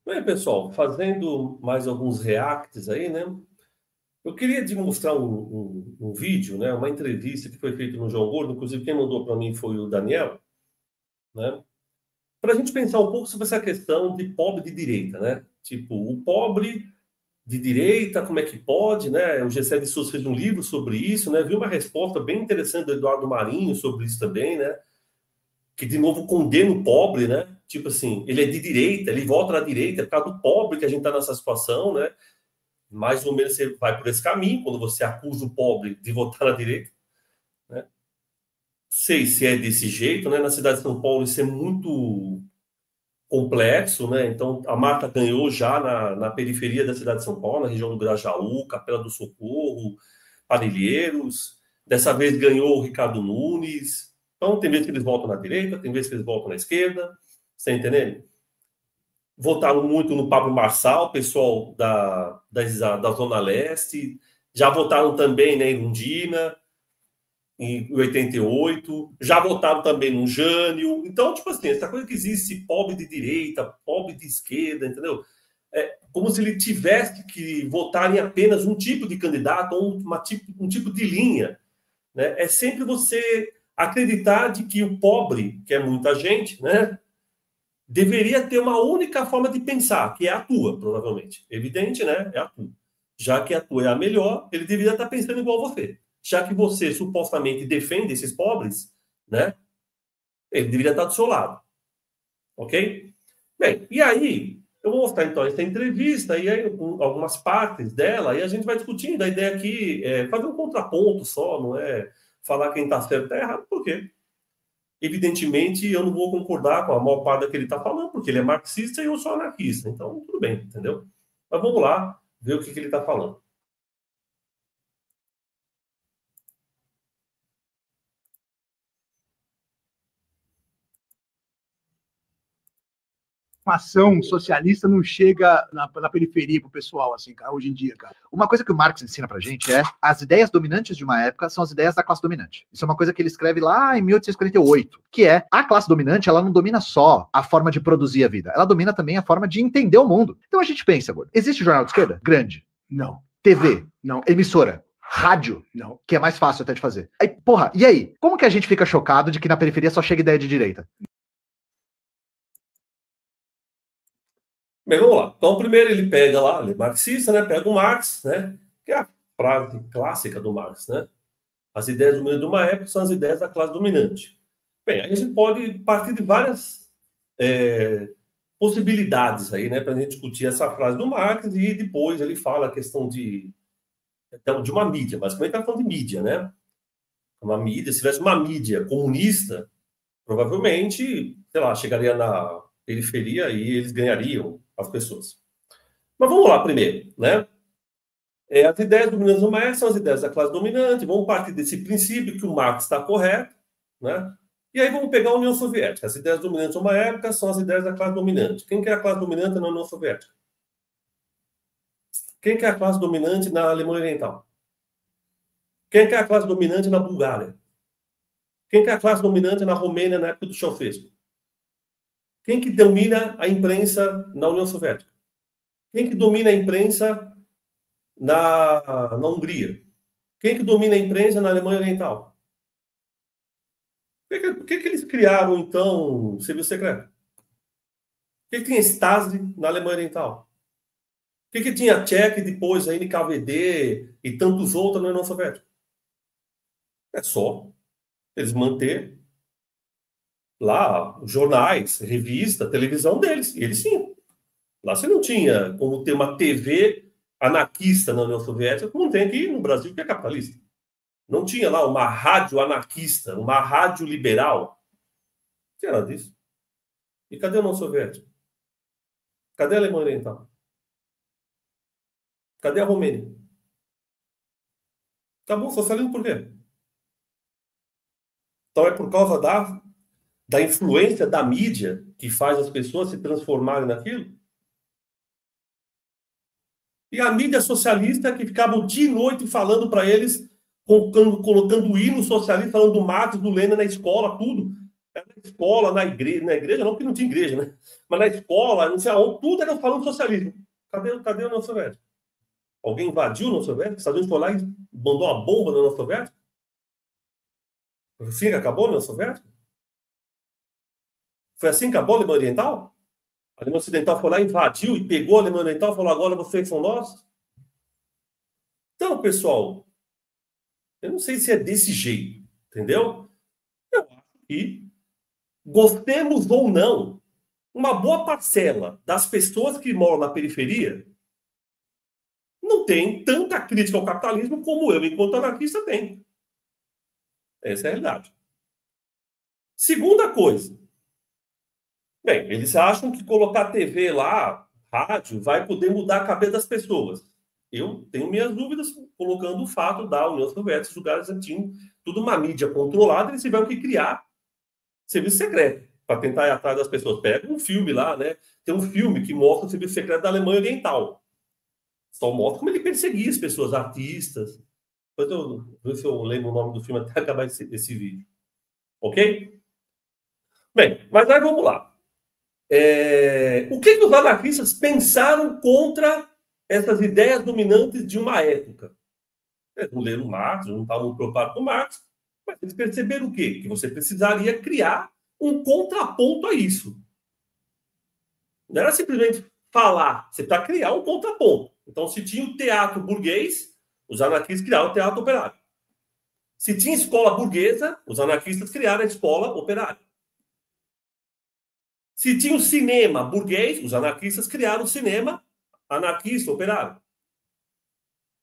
Bem, pessoal, fazendo mais alguns reacts aí, né? Eu queria te mostrar um vídeo, né? Uma entrevista que foi feita no João Gordo, inclusive quem mandou para mim foi o Daniel, né? Para a gente pensar um pouco sobre essa questão de pobre de direita, né? Tipo, o pobre de direita, como é que pode, né? O Gessé de Souza fez um livro sobre isso, né? Vi uma resposta bem interessante do Eduardo Marinho sobre isso também, né? Que de novo condena o pobre, né? Tipo assim, ele é de direita, ele vota na direita, é por causa do pobre que a gente está nessa situação, né? Mais ou menos você vai por esse caminho, quando você acusa o pobre de votar na direita, né? Sei se é desse jeito, né? Na cidade de São Paulo isso é muito complexo, né? Então a Marta ganhou já na periferia da cidade de São Paulo, na região do Grajaú, Capela do Socorro, Parelheiros. Dessa vez ganhou o Ricardo Nunes. Então tem vezes que eles votam na direita, tem vezes que eles votam na esquerda. Você tá entendendo? Votaram muito no Pablo Marçal, pessoal da Zona Leste. Já votaram também, né, em Lundina, em 88. Já votaram também no Jânio. Então, tipo assim, essa coisa que existe, pobre de direita, pobre de esquerda, entendeu? É como se ele tivesse que votar em apenas um tipo de candidato ou um tipo de linha, né? É sempre você acreditar de que o pobre, que é muita gente, né, deveria ter uma única forma de pensar, que é a tua, provavelmente. Evidente, né? É a tua. Já que a tua é a melhor, ele deveria estar pensando igual você. Já que você supostamente defende esses pobres, né? Ele deveria estar do seu lado. Ok? Bem, e aí, eu vou mostrar então essa entrevista e aí algumas partes dela, e a gente vai discutindo. A ideia aqui é fazer um contraponto só, não é falar quem está certo e está errado, por quê? Evidentemente, eu não vou concordar com a maior parte do que ele está falando, porque ele é marxista e eu sou anarquista. Então, tudo bem, entendeu? Mas vamos lá ver o que ele está falando. Ação socialista não chega na periferia pro pessoal, assim, cara, hoje em dia, cara. Uma coisa que o Marx ensina pra gente é as ideias dominantes de uma época são as ideias da classe dominante. Isso é uma coisa que ele escreve lá em 1848, que é a classe dominante, ela não domina só a forma de produzir a vida, ela domina também a forma de entender o mundo. Então a gente pensa agora, existe jornal de esquerda? Grande? Não. TV? Não. Emissora? Rádio? Não. Que é mais fácil até de fazer. Aí, porra, e aí? Como que a gente fica chocado de que na periferia só chega ideia de direita? Bem, vamos lá. Então, primeiro ele pega lá, ele é marxista, né? Pega o Marx, né? Que é a frase clássica do Marx, né? As ideias dominantes de uma época são as ideias da classe dominante. Bem, aí a gente pode partir de várias possibilidades aí, né? Para a gente discutir essa frase do Marx e depois ele fala a questão de uma mídia, basicamente está falando de mídia, né? Uma mídia, se tivesse uma mídia comunista, provavelmente, sei lá, chegaria na periferia e eles ganhariam as pessoas. Mas vamos lá primeiro, né? As ideias dominantes do Marx são as ideias da classe dominante, vamos partir desse princípio que o Marx está correto, né? E aí vamos pegar a União Soviética. As ideias dominantes de uma época são as ideias da classe dominante. Quem que é a classe dominante na União Soviética? Quem que é a classe dominante na Alemanha Oriental? Quem que é a classe dominante na Bulgária? Quem que é a classe dominante na Romênia na época do Ceausescu? Quem que domina a imprensa na União Soviética? Quem que domina a imprensa na Hungria? Quem que domina a imprensa na Alemanha Oriental? Por que eles criaram, então, o serviço secreto? Por que tem a Stasi na Alemanha Oriental? Por que tinha a Tchek depois, a NKVD e tantos outros na União Soviética? É só eles manter lá jornais, revista, televisão deles. E eles sim. Lá você não tinha como ter uma TV anarquista na União Soviética, como tem aqui no Brasil, que é capitalista. Não tinha lá uma rádio anarquista, uma rádio liberal. Não tinha nada disso. E cadê a União Soviética? Cadê a Alemanha Oriental? Cadê a Romênia? Tá bom, socialismo por quê? Então é por causa da influência da mídia que faz as pessoas se transformarem naquilo? E a mídia socialista que ficava dia e noite falando para eles, colocando hino socialista, falando do Marx, do Lenin na escola, tudo. Na escola, na igreja não, porque não tinha igreja, né? Mas na escola, não sei aonde, tudo era falando socialismo. Cadê a União Soviética? Alguém invadiu a União Soviética? Os Estados Unidos foi lá e mandou uma bomba na União Soviética? Foi assim que acabou a União Soviética? Foi assim que acabou a Alemanha Oriental? A Alemanha Ocidental foi lá, invadiu e pegou a Alemanha Oriental e falou: agora vocês são nossos? Então, pessoal, eu não sei se é desse jeito, entendeu? Eu acho que, gostemos ou não, uma boa parcela das pessoas que moram na periferia não tem tanta crítica ao capitalismo como eu, enquanto anarquista, tenho. Essa é a realidade. Segunda coisa. Bem, eles acham que colocar TV lá, rádio, vai poder mudar a cabeça das pessoas. Eu tenho minhas dúvidas colocando o fato da União Soviética, os lugares já tinham tudo uma mídia controlada, eles tiveram que criar serviço secreto para tentar ir atrás das pessoas. Pega um filme lá, né? Tem um filme que mostra o serviço secreto da Alemanha Oriental. Só mostra como ele perseguia as pessoas, artistas. Depois eu ver se eu lembro o nome do filme até acabar esse vídeo. Ok? Bem, mas aí vamos lá. O que os anarquistas pensaram contra essas ideias dominantes de uma época? Eles não leram Marx, não estavam preocupados com Marx, mas eles perceberam o quê? Que você precisaria criar um contraponto a isso. Não era simplesmente falar, você precisa criar um contraponto. Então, se tinha o teatro burguês, os anarquistas criaram o teatro operário. Se tinha escola burguesa, os anarquistas criaram a escola operária. Se tinha o cinema burguês, os anarquistas criaram o cinema anarquista operário.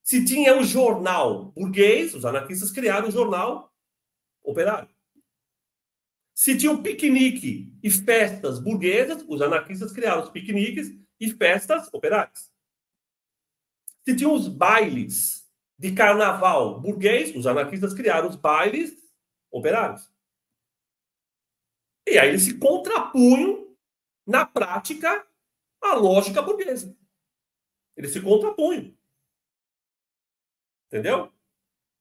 Se tinha o jornal burguês, os anarquistas criaram o jornal operário. Se tinha um piquenique e festas burguesas, os anarquistas criaram os piqueniques e festas operárias. Se tinha os bailes de carnaval burguês, os anarquistas criaram os bailes operários. E aí eles se contrapunham, na prática, à lógica burguesa. Eles se contrapunham. Entendeu?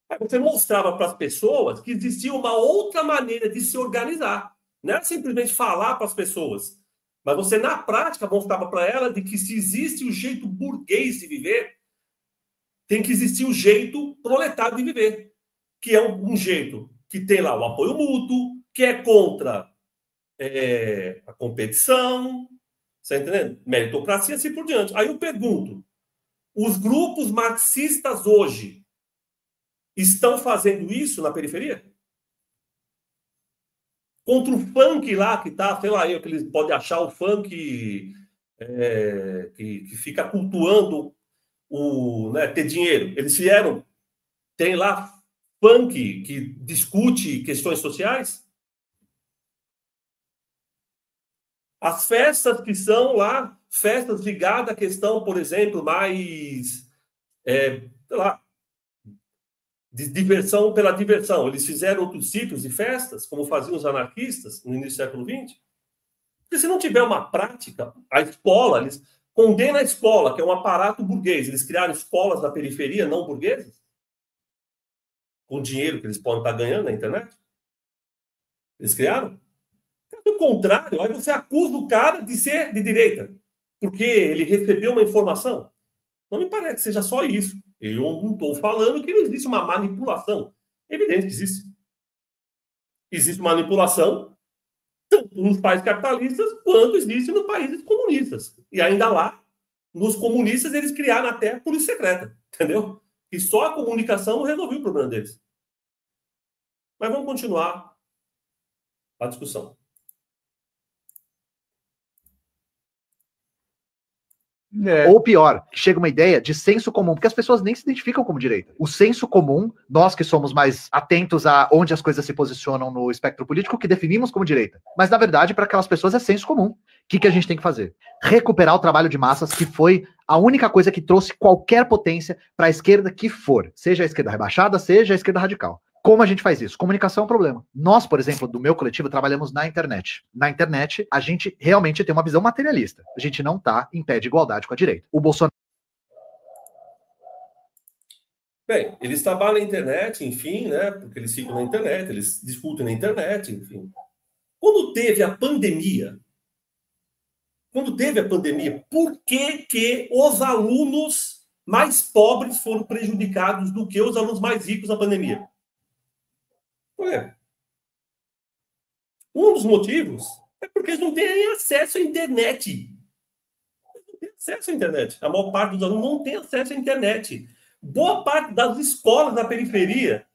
Aí você mostrava para as pessoas que existia uma outra maneira de se organizar. Não era simplesmente falar para as pessoas, mas você, na prática, mostrava para elas de que se existe o jeito burguês de viver, tem que existir o jeito proletário de viver, que é um jeito que tem lá o apoio mútuo, que é contra a competição, você está entendendo? Meritocracia, assim por diante. Aí eu pergunto, os grupos marxistas hoje estão fazendo isso na periferia? Contra o funk lá que tá, sei lá, que eles podem achar o funk que fica cultuando ter dinheiro. Eles vieram, tem lá funk que discute questões sociais. As festas que são lá, festas ligadas à questão, por exemplo, mais, sei lá, de diversão pela diversão. Eles fizeram outros tipos de festas, como faziam os anarquistas no início do século XX. Porque se não tiver uma prática, a escola, eles condenam a escola, que é um aparato burguês. Eles criaram escolas na periferia não burguesas, com dinheiro que eles podem estar ganhando na internet. Eles criaram. Do contrário, aí você acusa o cara de ser de direita, porque ele recebeu uma informação. Não me parece que seja só isso. Eu não estou falando que não existe uma manipulação. É evidente que existe. Existe manipulação tanto nos países capitalistas quanto existe nos países comunistas. E ainda lá, nos comunistas, eles criaram até a polícia secreta, entendeu? E só a comunicação não resolveu o problema deles. Mas vamos continuar a discussão. Ou pior, chega uma ideia de senso comum, porque as pessoas nem se identificam como direita. O senso comum, nós que somos mais atentos a onde as coisas se posicionam no espectro político, que definimos como direita. Mas, na verdade, para aquelas pessoas é senso comum. O que a gente tem que fazer? Recuperar o trabalho de massas, que foi a única coisa que trouxe qualquer potência para a esquerda que for, seja a esquerda rebaixada, seja a esquerda radical. Como a gente faz isso? Comunicação é um problema. Nós, por exemplo, do meu coletivo, trabalhamos na internet. Na internet, a gente realmente tem uma visão materialista. A gente não está em pé de igualdade com a direita. O Bolsonaro... Bem, eles trabalham na internet, enfim, né? Porque eles ficam na internet, eles discutem na internet, enfim. Quando teve a pandemia, por que os alunos mais pobres foram prejudicados do que os alunos mais ricos na pandemia? Ué, um dos motivos é porque eles não têm acesso à internet. Não tem acesso à internet. A maior parte dos alunos não tem acesso à internet. Boa parte das escolas da periferia,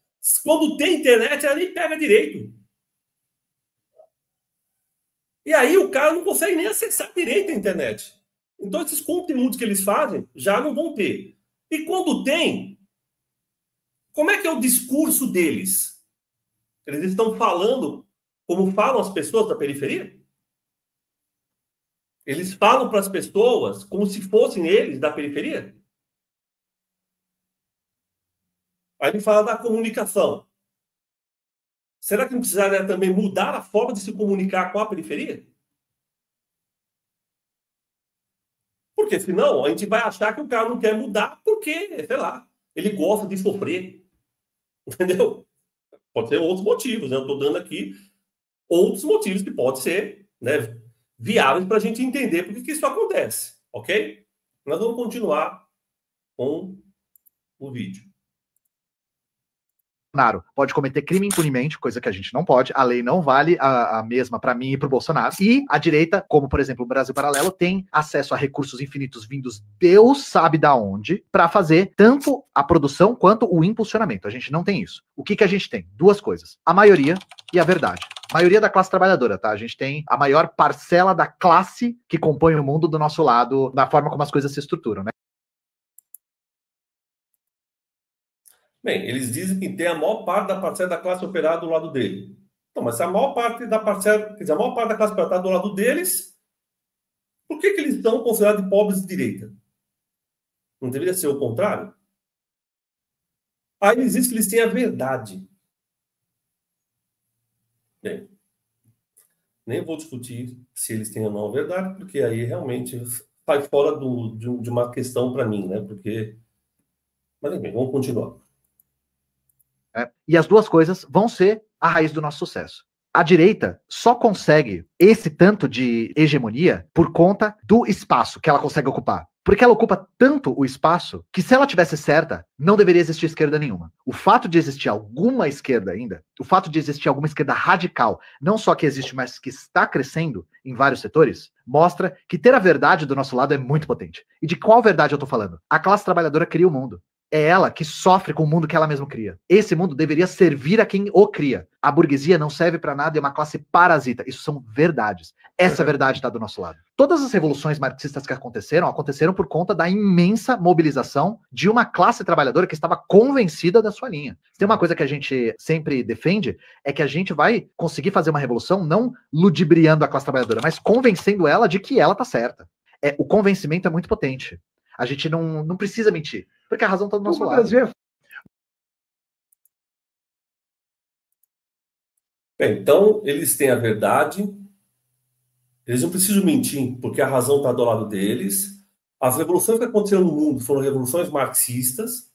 quando tem internet, ela nem pega direito. E aí o cara não consegue nem acessar direito a internet. Então esses conteúdos que eles fazem já não vão ter. E quando tem, como é que é o discurso deles? Eles estão falando como falam as pessoas da periferia? Eles falam para as pessoas como se fossem eles da periferia? Aí ele fala da comunicação. Será que não precisaria também mudar a forma de se comunicar com a periferia? Porque senão a gente vai achar que o cara não quer mudar porque, sei lá, ele gosta de sofrer. Entendeu? Pode ser outros motivos, né? Eu estou dando aqui outros motivos que podem ser, né, viáveis para a gente entender por que isso acontece, ok? Nós vamos continuar com o vídeo. Bolsonaro pode cometer crime impunemente, coisa que a gente não pode. A lei não vale a mesma para mim e para o Bolsonaro. E a direita, como por exemplo o Brasil Paralelo, tem acesso a recursos infinitos vindos Deus sabe da onde para fazer tanto a produção quanto o impulsionamento. A gente não tem isso. O que a gente tem? Duas coisas: a maioria e a verdade. Maioria da classe trabalhadora, tá? A gente tem a maior parcela da classe que compõe o mundo do nosso lado, da forma como as coisas se estruturam, né? Bem, eles dizem que tem a maior parte da parcela da classe operária do lado dele. Então, mas se a maior parte da parcela, quer dizer, a maior parte da classe operária está do lado deles, por que eles estão considerados pobres de direita? Não deveria ser o contrário? Aí eles dizem que eles têm a verdade. Bem, nem vou discutir se eles têm ou não a verdade, porque aí realmente sai fora de uma questão para mim, né? Porque... Mas enfim, vamos continuar. E as duas coisas vão ser a raiz do nosso sucesso. A direita só consegue esse tanto de hegemonia por conta do espaço que ela consegue ocupar. Porque ela ocupa tanto o espaço que, se ela tivesse certa, não deveria existir esquerda nenhuma. O fato de existir alguma esquerda ainda, o fato de existir alguma esquerda radical, não só que existe, mas que está crescendo em vários setores, mostra que ter a verdade do nosso lado é muito potente. E de qual verdade eu estou falando? A classe trabalhadora cria o mundo. É ela que sofre com o mundo que ela mesma cria. Esse mundo deveria servir a quem o cria. A burguesia não serve para nada e é uma classe parasita. Isso são verdades. Essa verdade está do nosso lado. Todas as revoluções marxistas que aconteceram por conta da imensa mobilização de uma classe trabalhadora que estava convencida da sua linha. Tem uma coisa que a gente sempre defende, é que a gente vai conseguir fazer uma revolução não ludibriando a classe trabalhadora, mas convencendo ela de que ela está certa. O convencimento é muito potente. A gente não precisa mentir, porque a razão está do nosso lado. Bem, então, eles têm a verdade, eles não precisam mentir, porque a razão está do lado deles. As revoluções que aconteceram no mundo foram revoluções marxistas.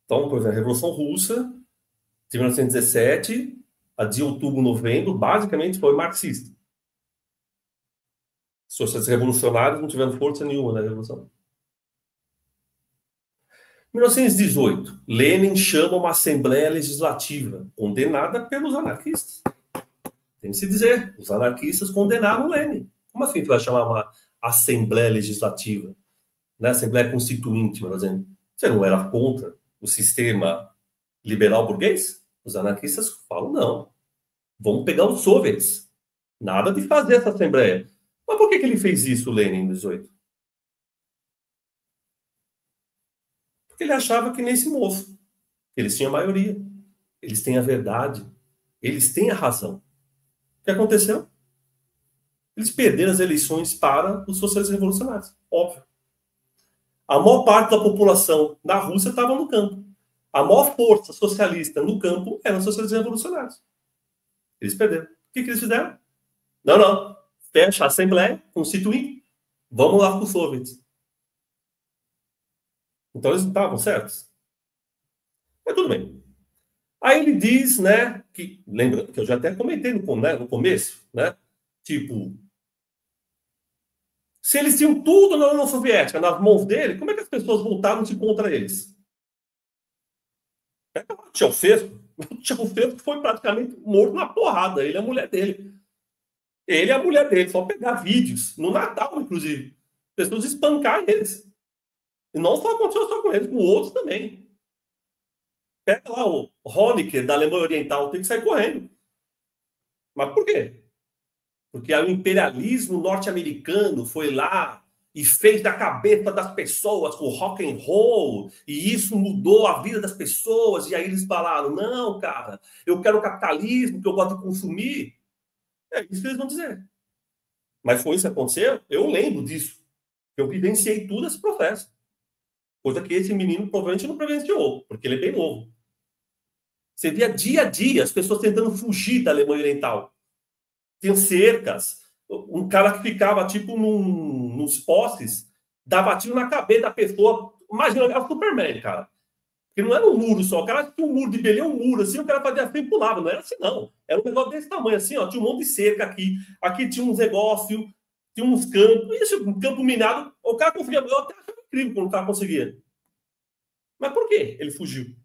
Então, por exemplo, a Revolução Russa, de 1917, a de outubro, novembro, basicamente foi marxista. Os socialistas revolucionários não tiveram força nenhuma na Revolução. 1918, Lenin chama uma Assembleia Legislativa, condenada pelos anarquistas. Tem que se dizer, os anarquistas condenaram Lenin. Como assim tu vai chamar uma Assembleia Legislativa? Né? Assembleia Constituinte, por exemplo. Você não era contra o sistema liberal burguês? Os anarquistas falam, não. Vamos pegar os soviets. Nada de fazer essa Assembleia. Mas por que ele fez isso, Lenin, em 18? Porque ele achava que nesse moço, eles tinham a maioria, eles têm a verdade, eles têm a razão. O que aconteceu? Eles perderam as eleições para os socialistas revolucionários, óbvio. A maior parte da população na Rússia estava no campo. A maior força socialista no campo eram os socialistas revolucionários. Eles perderam. O que eles fizeram? Não. Fecha a Assembleia Constituinte. Vamos lá com os soviets. Então eles não estavam certos. Mas tudo bem. Aí ele diz, né, Que, lembra que eu já até comentei no começo, né? Tipo, se eles tinham tudo na União Soviética nas mãos dele, como é que as pessoas voltaram-se contra eles? O Ceausescu foi praticamente morto na porrada, ele e a mulher dele. Ele e a mulher dele, só pegar vídeos, no Natal, inclusive, pessoas espancar eles. E não só aconteceu só com eles, com outros também. Pega lá o Honecker, da Alemanha Oriental, tem que sair correndo. Mas por quê? Porque o imperialismo norte-americano foi lá e fez da cabeça das pessoas com rock and roll, e isso mudou a vida das pessoas, e aí eles falaram, não, cara, eu quero capitalismo, que eu gosto de consumir. É isso que eles vão dizer. Mas foi isso que aconteceu? Eu lembro disso. Eu vivenciei tudo esse processo. Coisa que esse menino provavelmente não presenciou, porque ele é bem novo. Você via dia a dia as pessoas tentando fugir da Alemanha Oriental. Tinha cercas. Um cara que ficava, tipo, nos postes, dava tiro na cabeça da pessoa. Imagina, era o Superman, cara. Porque não era um muro só. O cara tinha um muro de beleza, um muro assim, o cara fazia assim e pulava. Não era assim, não. Era um negócio desse tamanho, assim, ó. Tinha um monte de cerca aqui. Aqui tinha uns negócios, tinha uns campos. Isso, um campo minado. O cara conseguia. Eu até achava incrível quando o cara conseguia. Mas por que ele fugiu?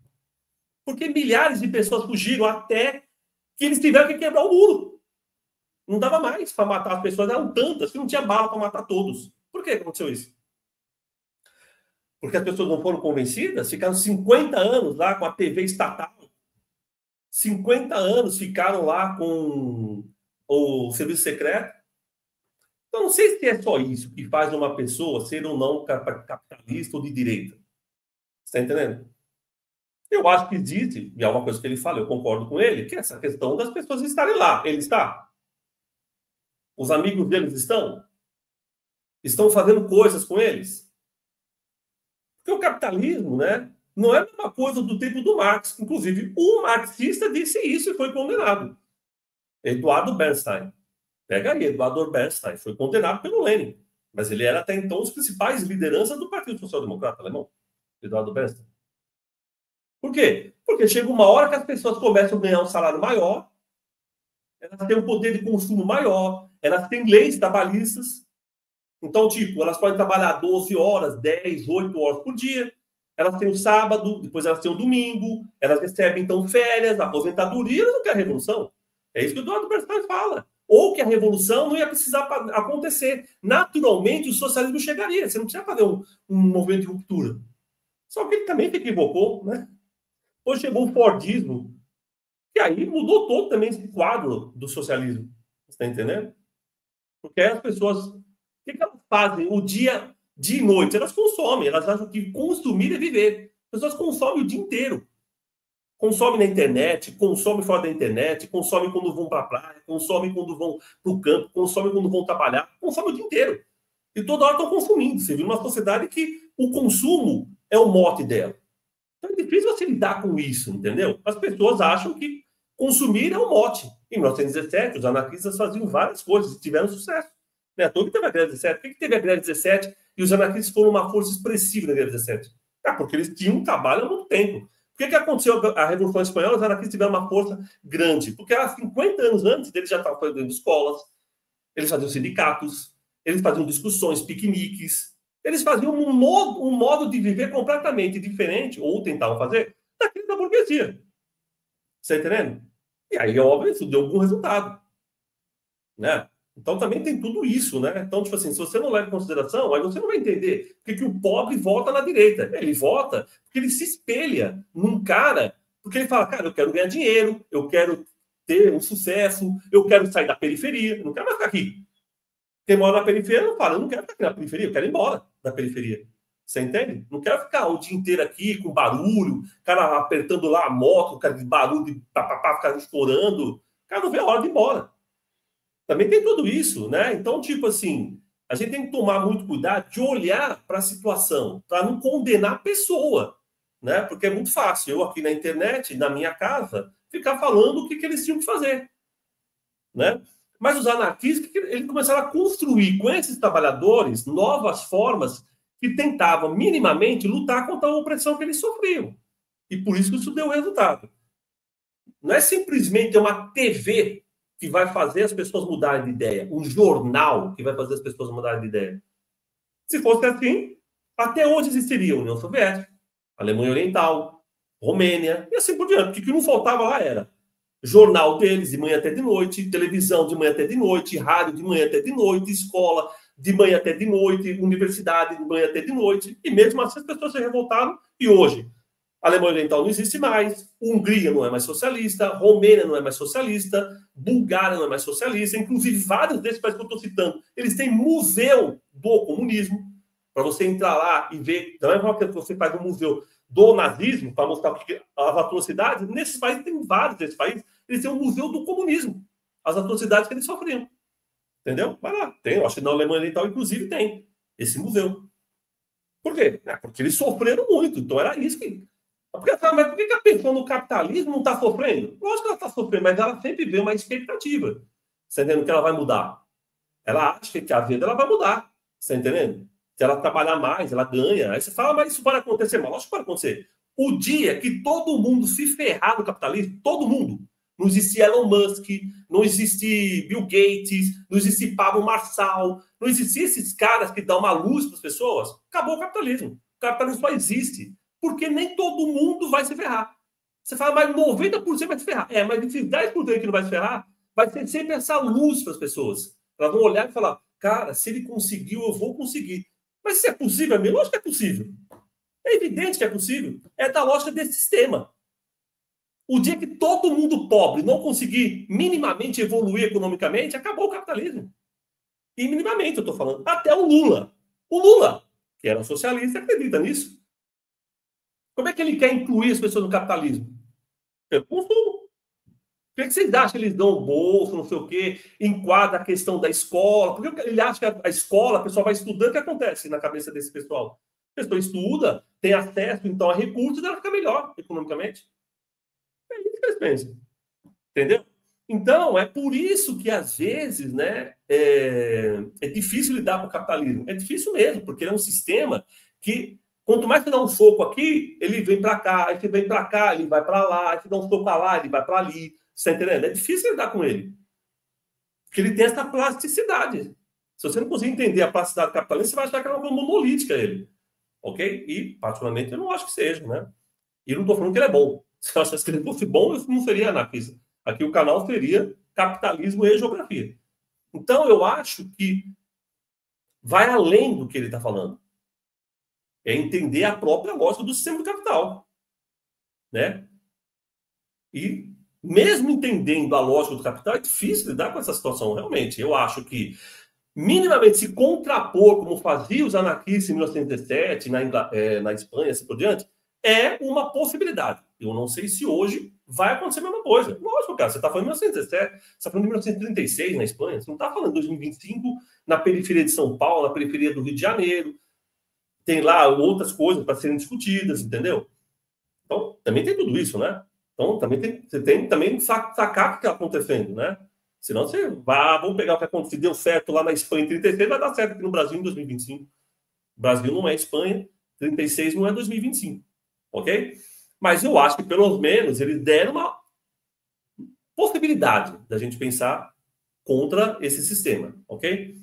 Porque milhares de pessoas fugiram até que eles tiveram que quebrar o muro. Não dava mais para matar as pessoas. Eram tantas que não tinha bala para matar todos. Por que aconteceu isso? Porque as pessoas não foram convencidas, ficaram 50 anos lá com a TV estatal. 50 anos ficaram lá com o serviço secreto. Então, não sei se é só isso que faz uma pessoa ser ou não capitalista ou de direita. Você está entendendo? Eu acho que existe, e é uma coisa que ele fala, eu concordo com ele, que é essa questão das pessoas estarem lá. Ele está. Os amigos deles estão. Estão fazendo coisas com eles. Porque o capitalismo, né, não é a mesma coisa do tempo do Marx. Inclusive, um marxista disse isso e foi condenado. Eduardo Bernstein. Pega aí, Eduardo Bernstein. Foi condenado pelo Lenin. Mas ele era até então os principais lideranças do Partido Social Democrata alemão. Eduardo Bernstein. Por quê? Porque chega uma hora que as pessoas começam a ganhar um salário maior, elas têm um poder de consumo maior, elas têm leis trabalhistas. Então, tipo, elas podem trabalhar 12 horas, 10, 8 horas por dia. Elas têm o sábado, depois elas têm o domingo, elas recebem, então, férias, aposentadoria, elas não querem revolução. É isso que o Eduardo Bernstein fala. Ou que a revolução não ia precisar acontecer. Naturalmente, o socialismo chegaria. Você não precisa fazer um movimento de ruptura. Só que ele também se equivocou, né? Depois chegou o Fordismo, e aí mudou todo também esse quadro do socialismo. Você está entendendo? Porque as pessoas, o que elas fazem o dia de noite? Elas consomem, elas acham que consumir é viver. As pessoas consomem o dia inteiro. Consomem na internet, consomem fora da internet, consomem quando vão para a praia, consomem quando vão para o campo, consomem quando vão trabalhar, consomem o dia inteiro. E toda hora estão consumindo. Você vive numa sociedade que o consumo é o mote dela. Então é difícil você lidar com isso, entendeu? As pessoas acham que consumir é o mote. Em 1917, os anarquistas faziam várias coisas e tiveram sucesso. Né? À toa que teve a greve 17. Por que teve a greve 17 e os anarquistas foram uma força expressiva na greve 17? Porque eles tinham um trabalho há muito tempo. Por que aconteceu a Revolução Espanhola? Os anarquistas tiveram uma força grande. Porque há 50 anos antes, eles já estavam fazendo escolas, eles faziam sindicatos, eles faziam discussões, piqueniques. Eles faziam um modo de viver completamente diferente, ou tentavam fazer, daquele da burguesia. Você está entendendo? E aí, óbvio, isso deu algum resultado. Né? Então, também tem tudo isso, né? Então, tipo assim, se você não leva em consideração, aí você não vai entender porque que o pobre vota na direita. Ele vota porque ele se espelha num cara, porque ele fala, cara, eu quero ganhar dinheiro, eu quero ter um sucesso, eu quero sair da periferia, eu não quero mais ficar aqui. Quem mora na periferia não fala, eu não quero ficar aqui na periferia, eu quero ir embora da periferia. Você entende? Não quero ficar o dia inteiro aqui com barulho, cara apertando lá a moto, cara de barulho, de papapá, ficar estourando. O cara não vê a hora de ir embora. Também tem tudo isso, né? Então, tipo assim, a gente tem que tomar muito cuidado de olhar para a situação, para não condenar a pessoa, né? Porque é muito fácil eu aqui na internet, na minha casa, ficar falando o que eles tinham que fazer, né? Mas os anarquistas, eles começaram a construir com esses trabalhadores novas formas que tentavam minimamente lutar contra a opressão que eles sofriam. E por isso que isso deu resultado. Não é simplesmente uma TV que vai fazer as pessoas mudarem de ideia, um jornal que vai fazer as pessoas mudarem de ideia. Se fosse assim, até hoje existiria a União Soviética, Alemanha Oriental, Romênia, e assim por diante. O que não faltava lá era jornal deles de manhã até de noite, televisão de manhã até de noite, rádio de manhã até de noite, escola de manhã até de noite, universidade de manhã até de noite, e mesmo assim as pessoas se revoltaram, e hoje a Alemanha Oriental não existe mais, Hungria não é mais socialista, Romênia não é mais socialista, Bulgária não é mais socialista, inclusive vários desses países que eu estou citando, eles têm museu do comunismo, para você entrar lá e ver, da mesma forma que você faz um museu do nazismo, para mostrar as atrocidades, nesses países, tem vários desses países, eles têm um museu do comunismo, as atrocidades que eles sofriam. Entendeu? Vai lá, tem, eu acho que na Alemanha Oriental, inclusive, tem esse museu. Por quê? Porque eles sofreram muito, então era isso que... Porque, mas por que a pessoa no capitalismo não está sofrendo? Lógico que ela está sofrendo, mas ela sempre vê uma expectativa. Você entendendo que ela vai mudar? Ela acha que a vida ela vai mudar. Você entendendo? Se ela trabalhar mais, ela ganha. Aí você fala, mas isso pode acontecer. Mas lógico que pode acontecer. O dia que todo mundo se ferrar no capitalismo, todo mundo, não existe Elon Musk, não existe Bill Gates, não existe Pablo Marçal, não existem esses caras que dão uma luz para as pessoas, acabou o capitalismo. O capitalismo só existe porque nem todo mundo vai se ferrar. Você fala, mas 90% vai se ferrar. Mas esses 10% que não vai se ferrar, vai ser sempre essa luz para as pessoas. Elas vão olhar e falar, cara, se ele conseguiu, eu vou conseguir. Mas se é possível, é lógico que é possível. É evidente que é possível. É da lógica desse sistema. O dia que todo mundo pobre não conseguir minimamente evoluir economicamente, acabou o capitalismo. E minimamente, eu estou falando. Até o Lula. O Lula, que era socialista, acredita nisso. Como é que ele quer incluir as pessoas no capitalismo? Pelo consumo. Por que vocês acham que eles dão o bolso, não sei o quê, enquadra a questão da escola? Porque ele acha que a escola, o pessoal vai estudando, o que acontece na cabeça desse pessoal? A pessoa estuda, tem acesso, então, a recursos, ela fica melhor economicamente. É isso que eles pensam. Entendeu? Então, é por isso que, às vezes, né, é difícil lidar com o capitalismo. É difícil mesmo, porque é um sistema que, quanto mais você dá um soco aqui, ele vem para cá, aí você vem para cá, ele vai para lá, aí você dá um soco lá, ele vai para ali. Você está entendendo? É difícil lidar com ele. Porque ele tem essa plasticidade. Se você não conseguir entender a plasticidade do capitalismo, você vai achar que é uma coisa monolítica ele. Ok? E, particularmente, eu não acho que seja, né? E não estou falando que ele é bom. Se eu achasse que ele fosse bom, eu não seria anarquista. Aqui o canal seria Capitalismo e Geografia. Então, eu acho que vai além do que ele está falando. É entender a própria lógica do sistema do capital. Né? E, mesmo entendendo a lógica do capital, é difícil lidar com essa situação, realmente. Eu acho que, minimamente, se contrapor, como faziam os anarquistas em 1917, na Espanha, assim por diante, é uma possibilidade. Eu não sei se hoje vai acontecer a mesma coisa. Lógico, cara, você está falando de 1917, você está falando de 1936 na Espanha, você não está falando de 2025 na periferia de São Paulo, na periferia do Rio de Janeiro. Tem lá outras coisas para serem discutidas, entendeu? Então, também tem tudo isso, né? Então, você tem também sacar o que está acontecendo, né? Senão você vai, vamos pegar o que aconteceu, deu certo lá na Espanha em 36, vai dar certo aqui no Brasil em 2025. O Brasil não é Espanha, 36 não é 2025. Ok? Mas eu acho que, pelo menos, eles deram uma possibilidade da gente pensar contra esse sistema, ok?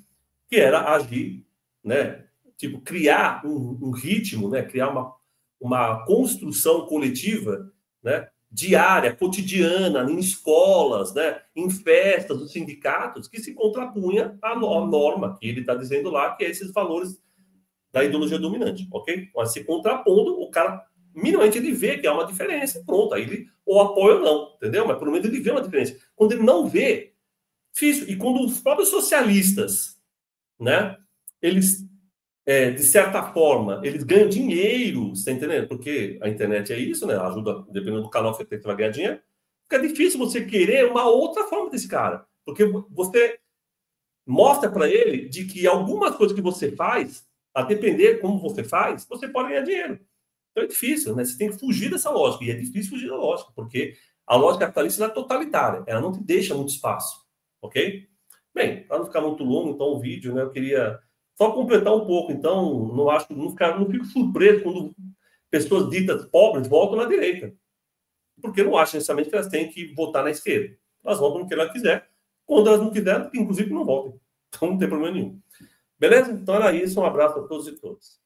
Que era agir, né? Tipo, criar um ritmo, né? Criar uma construção coletiva, né? Diária, cotidiana, em escolas, né? Em festas dos sindicatos, que se contrapunha à norma que ele está dizendo lá, que é esses valores da ideologia dominante, ok? Mas se contrapondo, o cara minimamente ele vê que há uma diferença, pronto, aí ele ou apoia ou não, entendeu? Mas pelo menos ele vê uma diferença. Quando ele não vê, difícil. E quando os próprios socialistas, né, eles, de certa forma, eles ganham dinheiro, você tá entendendo? Porque a internet é isso, né? Ajuda, dependendo do canal que você vai ganhar dinheiro. Fica difícil você querer uma outra forma desse cara, porque você mostra para ele de que algumas coisas que você faz, a depender como você faz, você pode ganhar dinheiro. Então é difícil, né? Você tem que fugir dessa lógica. E é difícil fugir da lógica, porque a lógica capitalista é totalitária. Ela não te deixa muito espaço. Ok? Bem, para não ficar muito longo, então, o vídeo, né? Eu queria só completar um pouco. Então, não fico surpreso quando pessoas ditas pobres voltam na direita. porque eu não acho necessariamente que elas têm que votar na esquerda. Elas votam no que ela quiser. Quando elas não quiserem, inclusive, não votem. Então não tem problema nenhum. Beleza? Então era isso. Um abraço a todos e todas.